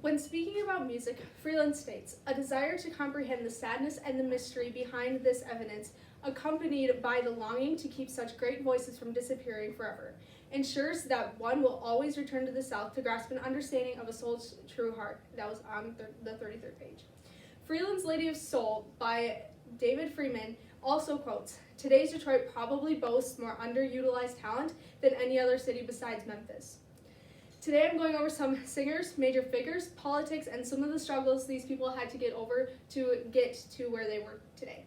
When speaking about music, Freeland states, a desire to comprehend the sadness and the mystery behind this evidence, accompanied by the longing to keep such great voices from disappearing forever, ensures that one will always return to the South to grasp an understanding of a soul's true heart. That was on the 33rd page. Freeland's Lady of Soul by David Freeman also quotes, today's Detroit probably boasts more underutilized talent than any other city besides Memphis. Today I'm going over some singers, major figures, politics, and some of the struggles these people had to get over to get to where they were today.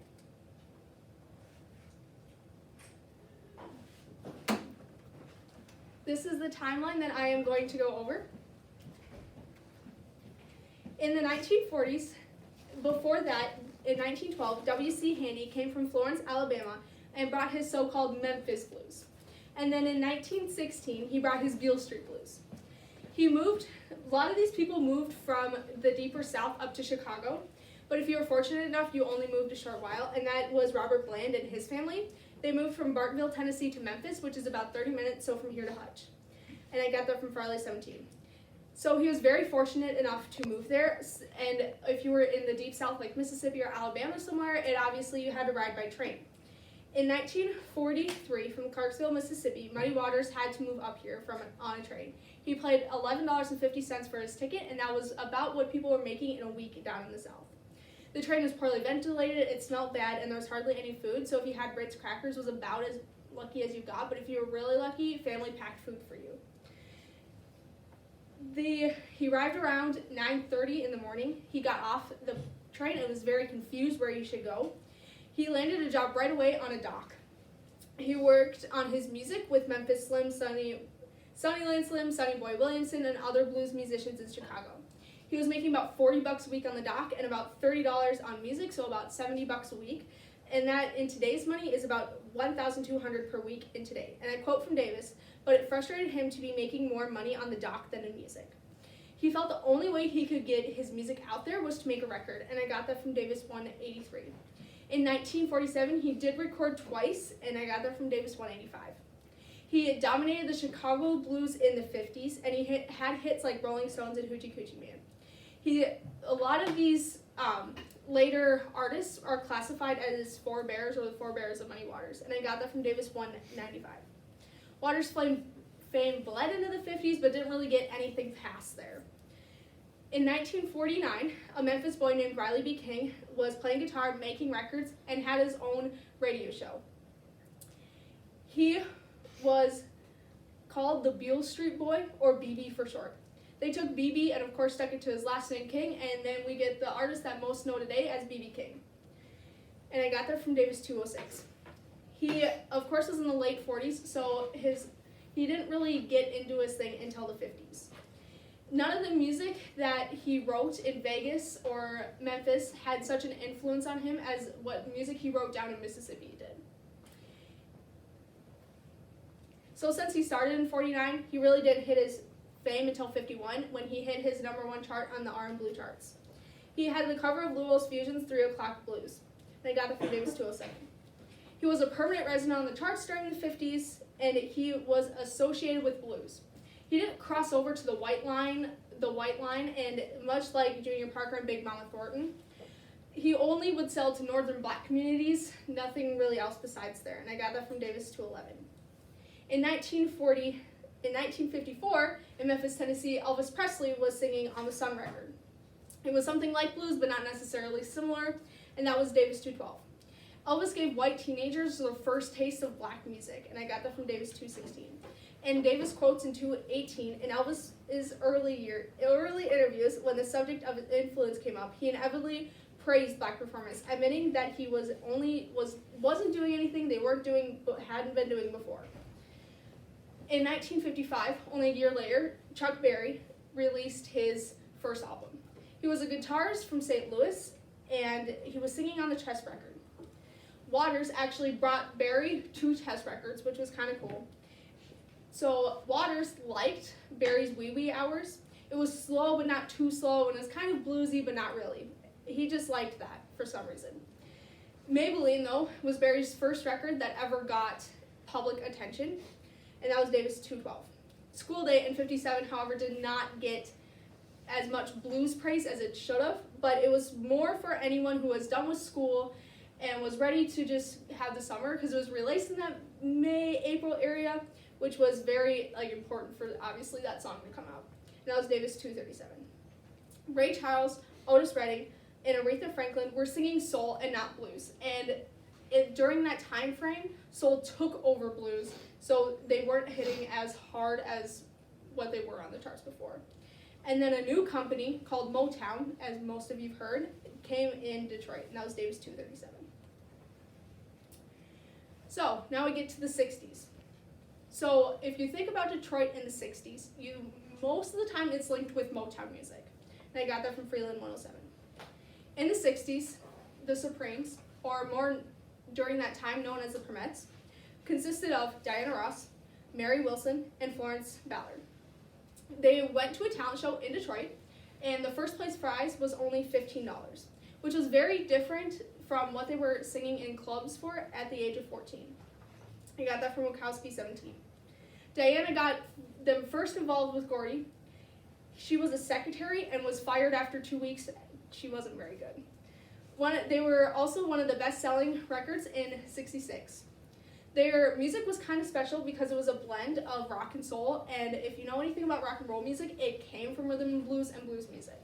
This is the timeline that I am going to go over. In the 1940s, before that, in 1912, W.C. Handy came from Florence, Alabama, and brought his so-called Memphis Blues. And then in 1916, he brought his Beale Street Blues. A lot of these people moved from the deeper south up to Chicago, but if you were fortunate enough, you only moved a short while, and that was Robert Bland and his family. They moved from Bartonville, Tennessee to Memphis, which is about 30 minutes, so from here to Hutch. And I got that from Farley 17. So he was very fortunate enough to move there, and if you were in the deep south like Mississippi or Alabama somewhere, obviously you had to ride by train. In 1943, from Clarksville, Mississippi, Muddy Waters had to move up here on a train. He paid $11.50 for his ticket, and that was about what people were making in a week down in the South. The train was poorly ventilated, it smelled bad, and there was hardly any food, so if you had Ritz crackers, it was about as lucky as you got, but if you were really lucky, family packed food for you. He arrived around 9:30 in the morning. He got off the train and was very confused where he should go. He landed a job right away on a dock. He worked on his music with Memphis Slim, Sonny Lane Slim, Sonny Boy Williamson, and other blues musicians in Chicago. He was making about $40 a week on the dock and about $30 on music, so about $70 a week. And that in today's money is about $1,200 per week in today. And I quote from Davis, but it frustrated him to be making more money on the dock than in music. He felt the only way he could get his music out there was to make a record, and I got that from Davis 183. In 1947, he did record twice, and I got that from Davis 185. He dominated the Chicago blues in the 50s, and he had hits like Rolling Stones and Hoochie Coochie Man. A lot of these later artists are classified as forebears or the forebears of Muddy Waters, and I got that from Davis 195. Waters' fame bled into the 50s, but didn't really get anything past there. In 1949, a Memphis boy named Riley B. King was playing guitar, making records, and had his own radio show. He was called the Beale Street Boy, or BB for short. They took BB and of course stuck it to his last name King, and then we get the artist that most know today as BB King. And I got that from Davis 206. He, of course, was in the late 40s, so he didn't really get into his thing until the 50s. None of the music that he wrote in Vegas or Memphis had such an influence on him as what music he wrote down in Mississippi did. So since he started in 49, he really didn't hit his fame until 51 when he hit his #1 chart on the R&B charts. He had the cover of Louisville's Fusion's 3 O'Clock Blues. They got it from Davis 207. He was a permanent resident on the charts during the 50s, and he was associated with blues. He didn't cross over to the white line, and much like Junior Parker and Big Mama Thornton, he only would sell to northern black communities, nothing really else besides there, and I got that from Davis 211. In 1954, in Memphis, Tennessee, Elvis Presley was singing on the Sun record. It was something like blues, but not necessarily similar, and that was Davis 212. Elvis gave white teenagers their first taste of black music, and I got that from Davis 216. And Davis quotes in 218, in Elvis's early interviews, when the subject of his influence came up, he inevitably praised black performance, admitting that he wasn't doing anything they hadn't been doing before. In 1955, only a year later, Chuck Berry released his first album. He was a guitarist from St. Louis, and he was singing on the Chess record. Waters actually brought Berry 2 Chess records, which was kind of cool. So Waters liked Berry's Wee Wee Hours. It was slow, but not too slow, and it was kind of bluesy, but not really. He just liked that for some reason. Maybelline, though, was Berry's first record that ever got public attention, and that was Davis 212. School Day in 57, however, did not get as much blues praise as it should have, but it was more for anyone who was done with school and was ready to just have the summer, because it was released in that May-April area, which was very important for obviously that song to come out. And that was Davis 237. Ray Charles, Otis Redding, and Aretha Franklin were singing soul and not blues. And during that time frame, soul took over blues, so they weren't hitting as hard as what they were on the charts before. And then a new company called Motown, as most of you've heard, came in Detroit, and that was Davis 237. So now we get to the 60s. So if you think about Detroit in the 60s, most of the time it's linked with Motown music. And I got that from Freeland 107. In the 60s, the Supremes, or more during that time known as the Primettes, consisted of Diana Ross, Mary Wilson, and Florence Ballard. They went to a talent show in Detroit, and the first place prize was only $15, which was very different from what they were singing in clubs for at the age of 14. I got that from Wachowski 17. Diana got them first involved with Gordy. She was a secretary and was fired after 2 weeks. She wasn't very good. They were also one of the best-selling records in '66. Their music was kind of special because it was a blend of rock and soul, and if you know anything about rock and roll music, it came from rhythm and blues music.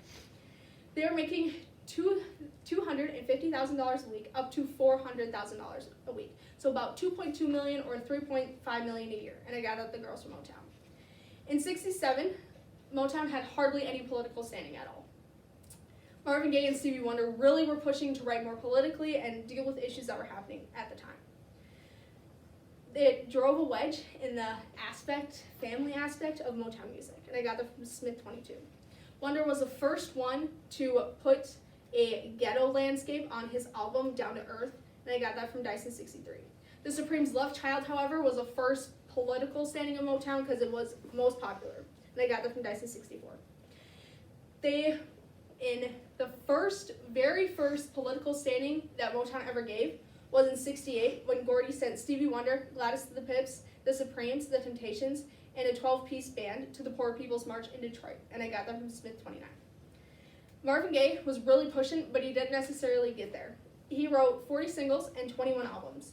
They were making $250,000 a week, up to $400,000 a week. So about $2.2 million or $3.5 million a year. And I got out the girls from Motown. In '67, Motown had hardly any political standing at all. Marvin Gaye and Stevie Wonder really were pushing to write more politically and deal with issues that were happening at the time. It drove a wedge in the family aspect of Motown music. And I got that from Smith 22. Wonder was the first one to put a ghetto landscape on his album Down to Earth, and I got that from Dyson 63. The Supremes' Love Child, however, was the first political standing of Motown because it was most popular, and I got that from Dyson 64. In the very first political standing that Motown ever gave was in '68 when Gordy sent Stevie Wonder, Gladys the Pips, the Supremes, the Temptations, and a 12-piece band to the Poor People's March in Detroit, and I got that from Smith 29. Marvin Gaye was really pushing, but he didn't necessarily get there. He wrote 40 singles and 21 albums,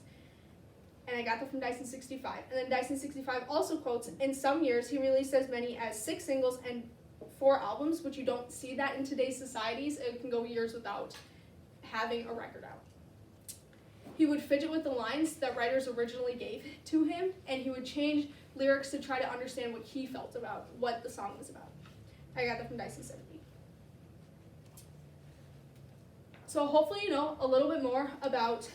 and I got that from Dyson 65. And then Dyson 65 also quotes, in some years he released as many as 6 singles and 4 albums, which you don't see that in today's societies. It can go years without having a record out. He would fidget with the lines that writers originally gave to him, and he would change lyrics to try to understand what he felt about what the song was about. I got that from Dyson 70. So hopefully you know a little bit more about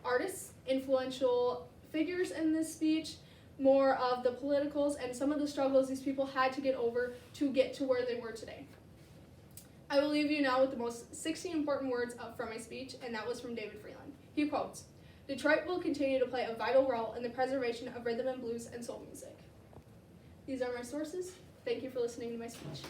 artists, influential figures in this speech, more of the politicals, and some of the struggles these people had to get over to get to where they were today. I will leave you now with the most 16 important words from my speech, and that was from David Freeland. He quotes, "Detroit will continue to play a vital role in the preservation of rhythm and blues and soul music." These are my sources. Thank you for listening to my speech.